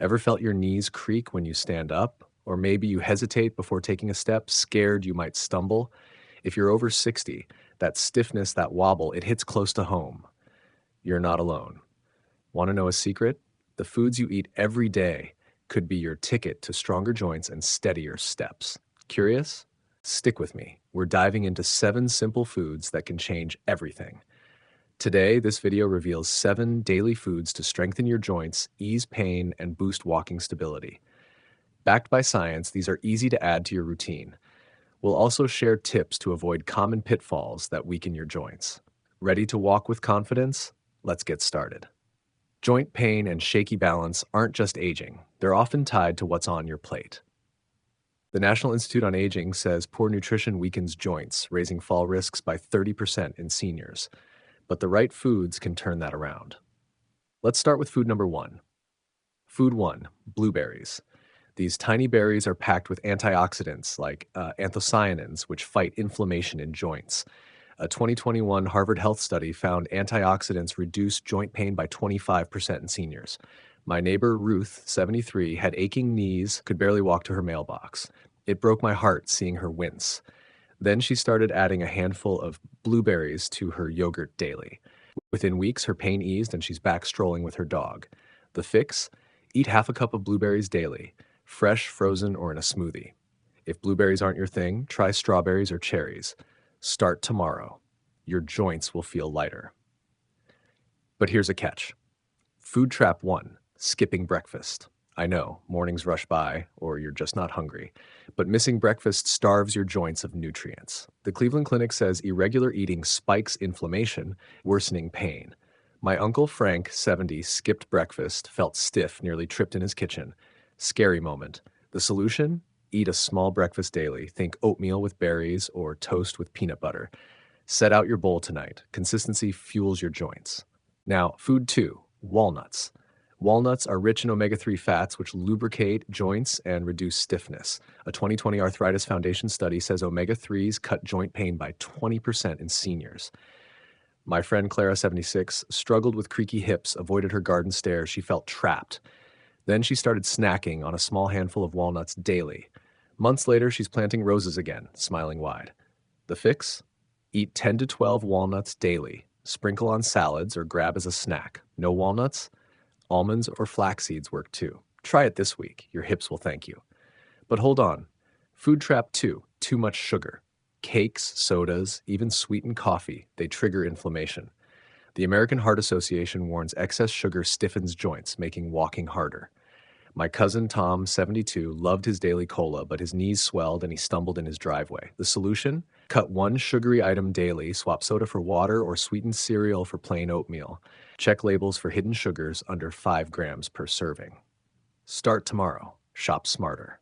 Ever felt your knees creak when you stand up? Or maybe you hesitate before taking a step, scared you might stumble? If you're over 60, that stiffness, that wobble, it hits close to home. You're not alone. Want to know a secret? The foods you eat every day could be your ticket to stronger joints and steadier steps. Curious? Stick with me. We're diving into 7 simple foods that can change everything. Today, this video reveals 7 daily foods to strengthen your joints, ease pain, and boost walking stability. Backed by science, these are easy to add to your routine. We'll also share tips to avoid common pitfalls that weaken your joints. Ready to walk with confidence? Let's get started. Joint pain and shaky balance aren't just aging, they're often tied to what's on your plate. The National Institute on Aging says poor nutrition weakens joints, raising fall risks by 30% in seniors. But the right foods can turn that around. Let's start with food number 1. Food 1, blueberries. These tiny berries are packed with antioxidants like anthocyanins, which fight inflammation in joints. A 2021 Harvard Health study found antioxidants reduce joint pain by 25% in seniors. My neighbor Ruth, 73, had aching knees, could barely walk to her mailbox. It broke my heart seeing her wince. Then she started adding a handful of blueberries to her yogurt daily. Within weeks, her pain eased and she's back strolling with her dog. The fix? Eat half a cup of blueberries daily, fresh, frozen, or in a smoothie. If blueberries aren't your thing, try strawberries or cherries. Start tomorrow. Your joints will feel lighter. But here's a catch. Food trap 1, skipping breakfast. I know, mornings rush by, or you're just not hungry. But missing breakfast starves your joints of nutrients. The Cleveland Clinic says irregular eating spikes inflammation, worsening pain. My uncle Frank, 70, skipped breakfast, felt stiff, nearly tripped in his kitchen. Scary moment. The solution? Eat a small breakfast daily. Think oatmeal with berries or toast with peanut butter. Set out your bowl tonight. Consistency fuels your joints. Now, food 2, walnuts. Walnuts are rich in omega-3 fats, which lubricate joints and reduce stiffness. A 2020 Arthritis Foundation study says omega-3s cut joint pain by 20% in seniors. My friend Clara, 76, struggled with creaky hips, avoided her garden stairs. She felt trapped. Then she started snacking on a small handful of walnuts daily. Months later, she's planting roses again, smiling wide. The fix? Eat 10 to 12 walnuts daily. Sprinkle on salads or grab as a snack. No walnuts? Almonds or flax seeds work too. Try it this week. Your hips will thank you. But hold on. Food trap 2, too much sugar. Cakes, sodas, even sweetened coffee, they trigger inflammation. The American Heart Association warns excess sugar stiffens joints, making walking harder. My cousin Tom, 72, loved his daily cola, but his knees swelled and he stumbled in his driveway. The solution? Cut 1 sugary item daily, swap soda for water or sweetened cereal for plain oatmeal. Check labels for hidden sugars under 5 grams per serving. Start tomorrow. Shop smarter.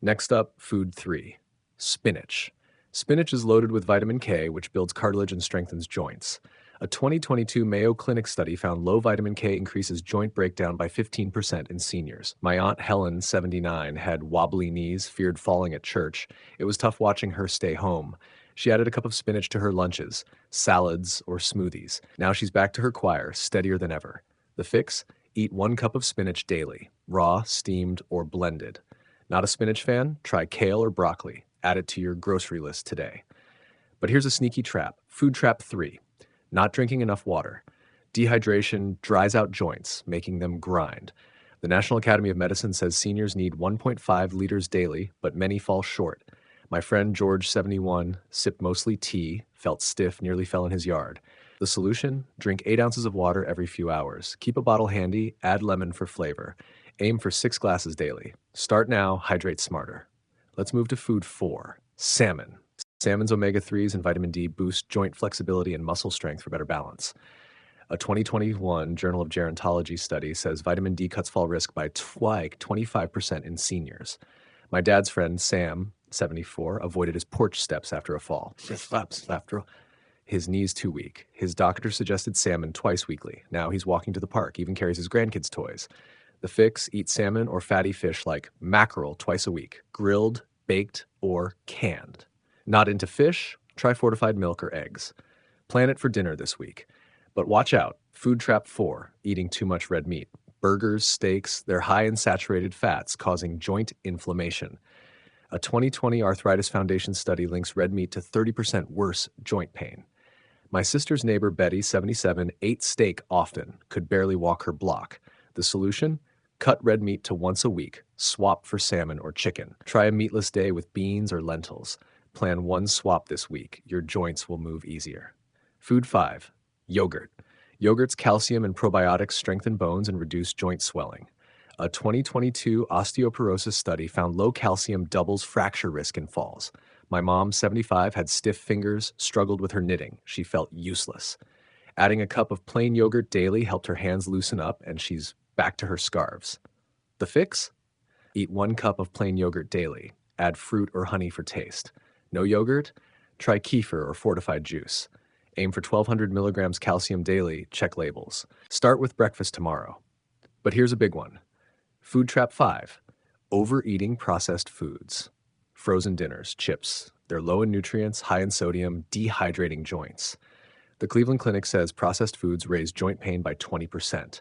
Next up, food 3, spinach. Spinach is loaded with vitamin K, which builds cartilage and strengthens joints. A 2022 Mayo Clinic study found low vitamin K increases joint breakdown by 15% in seniors. My aunt Helen, 79, had wobbly knees, feared falling at church. It was tough watching her stay home. She added a cup of spinach to her lunches, salads, or smoothies. Now she's back to her choir, steadier than ever. The fix? Eat 1 cup of spinach daily, raw, steamed, or blended. Not a spinach fan? Try kale or broccoli. Add it to your grocery list today. But here's a sneaky trap. Food trap 3. Not drinking enough water. Dehydration dries out joints, making them grind. The National Academy of Medicine says seniors need 1.5 liters daily, but many fall short. My friend George, 71, sipped mostly tea, felt stiff, nearly fell in his yard. The solution? Drink 8 ounces of water every few hours. Keep a bottle handy, add lemon for flavor. Aim for 6 glasses daily. Start now, hydrate smarter. Let's move to food 4, salmon. Salmon's omega-3s and vitamin D boost joint flexibility and muscle strength for better balance. A 2021 Journal of Gerontology study says vitamin D cuts fall risk by 25% in seniors. My dad's friend, Sam, 74, avoided his porch steps after a fall. His knees too weak. His doctor suggested salmon twice weekly. Now he's walking to the park, even carries his grandkids' toys. The fix? Eat salmon or fatty fish like mackerel twice a week, grilled, baked, or canned. Not into fish? Try fortified milk or eggs. Plan it for dinner this week. But watch out, food trap 4, eating too much red meat. Burgers, steaks, they're high in saturated fats, causing joint inflammation. A 2020 Arthritis Foundation study links red meat to 30% worse joint pain. My sister's neighbor, Betty, 77, ate steak often, could barely walk her block. The solution? Cut red meat to once a week, swap for salmon or chicken. Try a meatless day with beans or lentils. Plan one swap this week. Your joints will move easier. Food 5. Yogurt. Yogurt's calcium and probiotics strengthen bones and reduce joint swelling. A 2022 osteoporosis study found low calcium doubles fracture risk in falls. My mom, 75, had stiff fingers, struggled with her knitting. She felt useless. Adding a cup of plain yogurt daily helped her hands loosen up, and she's back to her scarves. The fix? Eat 1 cup of plain yogurt daily. Add fruit or honey for taste. No yogurt? Try kefir or fortified juice. Aim for 1,200 milligrams calcium daily. Check labels. Start with breakfast tomorrow. But here's a big one. Food trap 5. Overeating processed foods. Frozen dinners, chips. They're low in nutrients, high in sodium, dehydrating joints. The Cleveland Clinic says processed foods raise joint pain by 20%.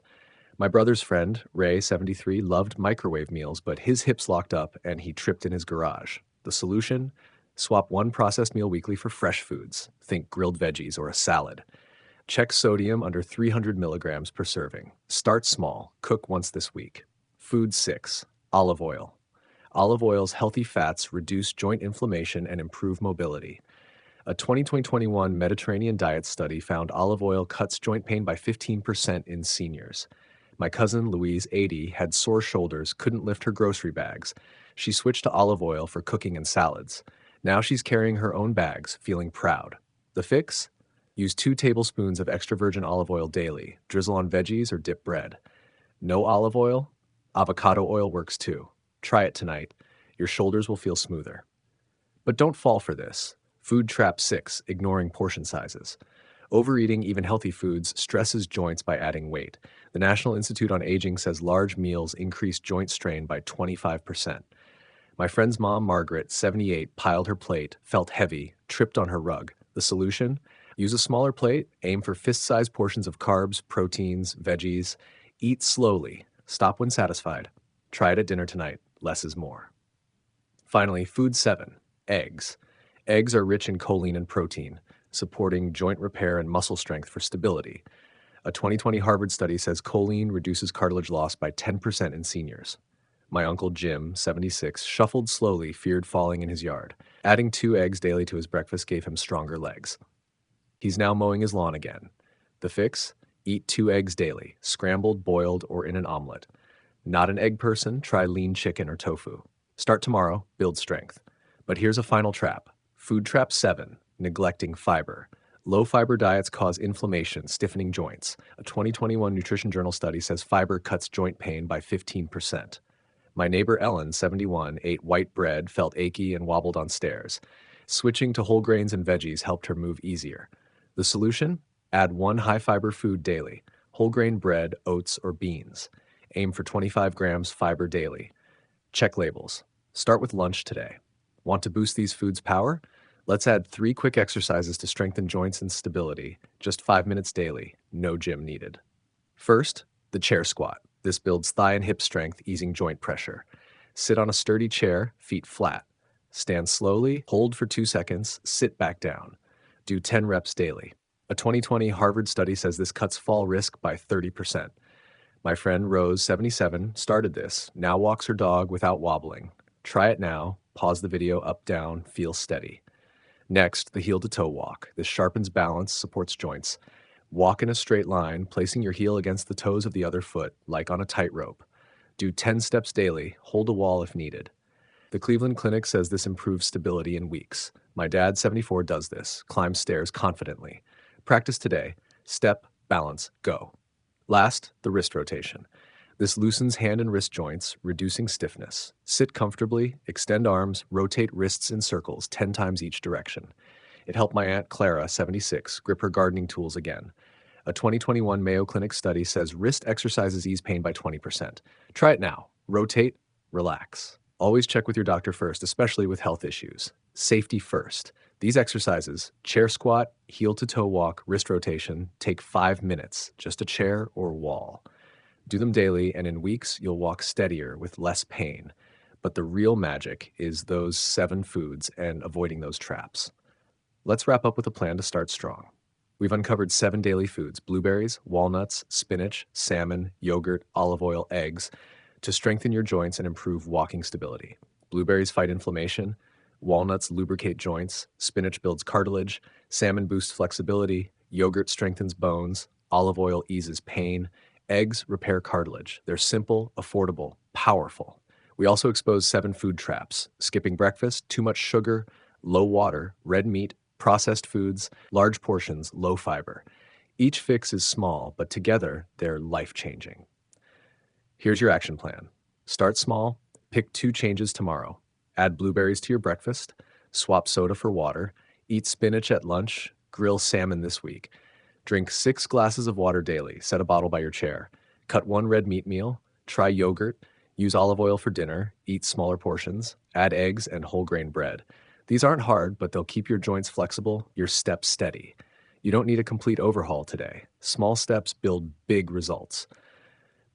My brother's friend, Ray, 73, loved microwave meals, but his hips locked up and he tripped in his garage. The solution? Swap one processed meal weekly for fresh foods. Think grilled veggies or a salad. Check sodium under 300 milligrams per serving. Start small. Cook once this week. Food 6. Olive oil. Olive oil's healthy fats reduce joint inflammation and improve mobility. A 2021 Mediterranean diet study found olive oil cuts joint pain by 15% in seniors. My cousin, Louise, 80, had sore shoulders, couldn't lift her grocery bags. She switched to olive oil for cooking and salads. Now she's carrying her own bags, feeling proud. The fix? Use 2 tablespoons of extra virgin olive oil daily. Drizzle on veggies or dip bread. No olive oil? Avocado oil works too. Try it tonight. Your shoulders will feel smoother. But don't fall for this. Food trap 6, ignoring portion sizes. Overeating even healthy foods stresses joints by adding weight. The National Institute on Aging says large meals increase joint strain by 25%. My friend's mom, Margaret, 78, piled her plate, felt heavy, tripped on her rug. The solution? Use a smaller plate, aim for fist-sized portions of carbs, proteins, veggies. Eat slowly. Stop when satisfied. Try it at dinner tonight. Less is more. Finally, food 7. Eggs. Eggs are rich in choline and protein, supporting joint repair and muscle strength for stability. A 2020 Harvard study says choline reduces cartilage loss by 10% in seniors. My uncle Jim, 76, shuffled slowly, feared falling in his yard. Adding 2 eggs daily to his breakfast gave him stronger legs. He's now mowing his lawn again. The fix? Eat 2 eggs daily, scrambled, boiled, or in an omelet. Not an egg person? Try lean chicken or tofu. Start tomorrow, build strength. But here's a final trap. Food trap 7, neglecting fiber. Low-fiber diets cause inflammation, stiffening joints. A 2021 Nutrition Journal study says fiber cuts joint pain by 15%. My neighbor Ellen, 71, ate white bread, felt achy, and wobbled on stairs. Switching to whole grains and veggies helped her move easier. The solution? Add 1 high-fiber food daily. Whole grain bread, oats, or beans. Aim for 25 grams fiber daily. Check labels. Start with lunch today. Want to boost these foods' power? Let's add 3 quick exercises to strengthen joints and stability. Just 5 minutes daily. No gym needed. First, the chair squat. This builds thigh and hip strength, easing joint pressure. Sit on a sturdy chair, feet flat. Stand slowly, hold for 2 seconds, sit back down. Do 10 reps daily. A 2020 Harvard study says this cuts fall risk by 30%. My friend Rose, 77, started this, now walks her dog without wobbling. Try it now, pause the video up, down, feel steady. Next, the heel-to-toe walk. This sharpens balance, supports joints. Walk in a straight line, placing your heel against the toes of the other foot, like on a tightrope. Do 10 steps daily, hold a wall if needed. The Cleveland Clinic says this improves stability in weeks. My dad, 74, does this, climbs stairs confidently. Practice today. Step, balance, go. Last, the wrist rotation. This loosens hand and wrist joints, reducing stiffness. Sit comfortably, extend arms, rotate wrists in circles 10 times each direction. It helped my Aunt Clara, 76, grip her gardening tools again. A 2021 Mayo Clinic study says wrist exercises ease pain by 20%. Try it now. Rotate, relax. Always check with your doctor first, especially with health issues. Safety first. These exercises, chair squat, heel to toe walk, wrist rotation, take 5 minutes, just a chair or wall. Do them daily, and in weeks, you'll walk steadier with less pain. But the real magic is those 7 foods and avoiding those traps. Let's wrap up with a plan to start strong. We've uncovered 7 daily foods: blueberries, walnuts, spinach, salmon, yogurt, olive oil, eggs to strengthen your joints and improve walking stability. Blueberries fight inflammation, walnuts lubricate joints, spinach builds cartilage, salmon boosts flexibility, yogurt strengthens bones, olive oil eases pain, eggs repair cartilage. They're simple, affordable, powerful. We also expose 7 food traps: skipping breakfast, too much sugar, low water, red meat, processed foods, large portions, low fiber. Each fix is small, but together they're life changing. Here's your action plan: start small, pick 2 changes tomorrow. Add blueberries to your breakfast, swap soda for water, eat spinach at lunch, grill salmon this week. Drink 6 glasses of water daily, set a bottle by your chair. Cut 1 red meat meal, try yogurt, use olive oil for dinner, eat smaller portions, add eggs and whole grain bread. These aren't hard, but they'll keep your joints flexible, your steps steady. You don't need a complete overhaul today. Small steps build big results.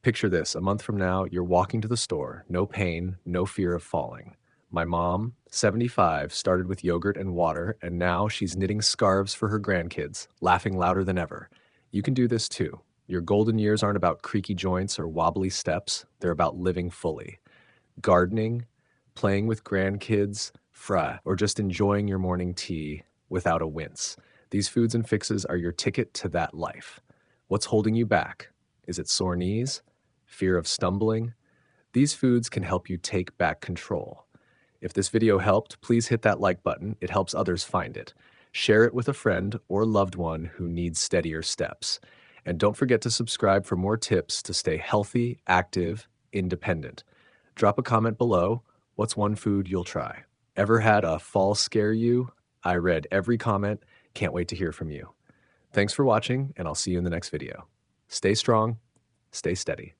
Picture this: a month from now, you're walking to the store, no pain, no fear of falling. My mom, 75, started with yogurt and water, and now she's knitting scarves for her grandkids, laughing louder than ever. You can do this too. Your golden years aren't about creaky joints or wobbly steps, they're about living fully. Gardening, playing with grandkids, or just enjoying your morning tea without a wince. These foods and fixes are your ticket to that life. What's holding you back? Is it sore knees? Fear of stumbling? These foods can help you take back control. If this video helped, please hit that like button. It helps others find it. Share it with a friend or loved one who needs steadier steps. And don't forget to subscribe for more tips to stay healthy, active, independent. Drop a comment below. What's one food you'll try? Ever had a fall scare you? I read every comment. Can't wait to hear from you. Thanks for watching, and I'll see you in the next video. Stay strong, stay steady.